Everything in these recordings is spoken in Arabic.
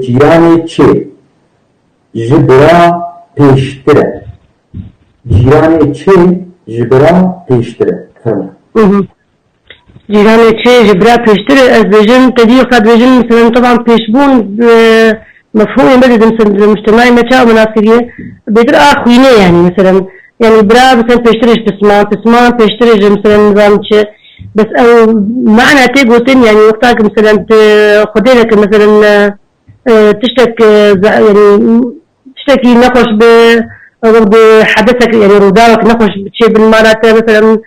جیرانی چه جبرا پیشتره جیرانی چه جبرا پیشتره جيراني شيء جبرا بيشتري الفيجن تدير قد فيجن مثلا طبعا بيشبون مفهوم بدل مثلا المجتمعي متى مناسبية بيدر أخوينه يعني مثلا يعني برا مثلا بيشتري بسمان بيشتري مثلا نظام شيء بس أو معنى تيجوتين يعني وقتها مثلا خدينك مثلا تشتك يعني تشتكي نقش بحدثك يعني رضاك نقش بشيء بالمرات مثلا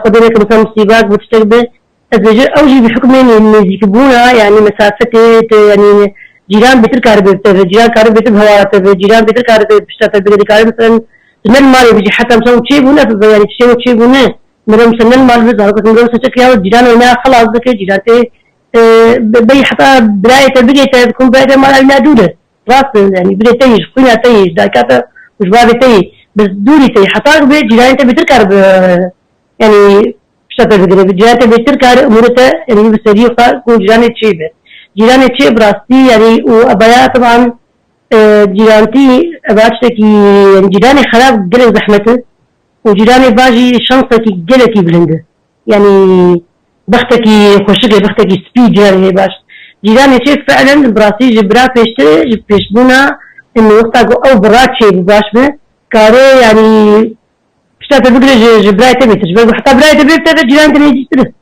خدينك مثلا مصيبات بتشتكي الزجاج أوجي بحكمين اللي يكبونها يعني مسافته يعني جيران بيتر كارب جيران كارب بيتر هوا جيران بيتر كارب بيشتغل بيتر كارب مثلا سنن المال بيجي حتى مثلا شيء بنا يعني شيء بنا مثلا سنن المال بيظهر كل مرة سجك يا جيران هنا خلاص ذكي جيرانته بي حتى برايته بيجي بيكون برايته مال علينا دودة راس يعني بدي تيج خوينا تيج داكاته مش بابي تيج بس دوري تيج حتى جيرانته بيتر كارب يعني شتى بقدر جيرانته بيتر كار أمورته يعني بسريع فكون جيرانه شيء به جيرانه شيء براستي يعني وأبايا طبعا جيرانتي أباشتكي يعني جيراني خراب قلة زحمته وجيراني باجي شنطتي قلتي بلنده يعني بختكي خوشكي بختكي سبيد جيراني باش جيراني شيء فعلا براسي جبرا بيشتري بيشبونا إنه وقتها أو برات شيء باش به كاره يعني شتى بقدر جبراي تبي تجبر حتى براي تبي بتاع جيران تبي يجتره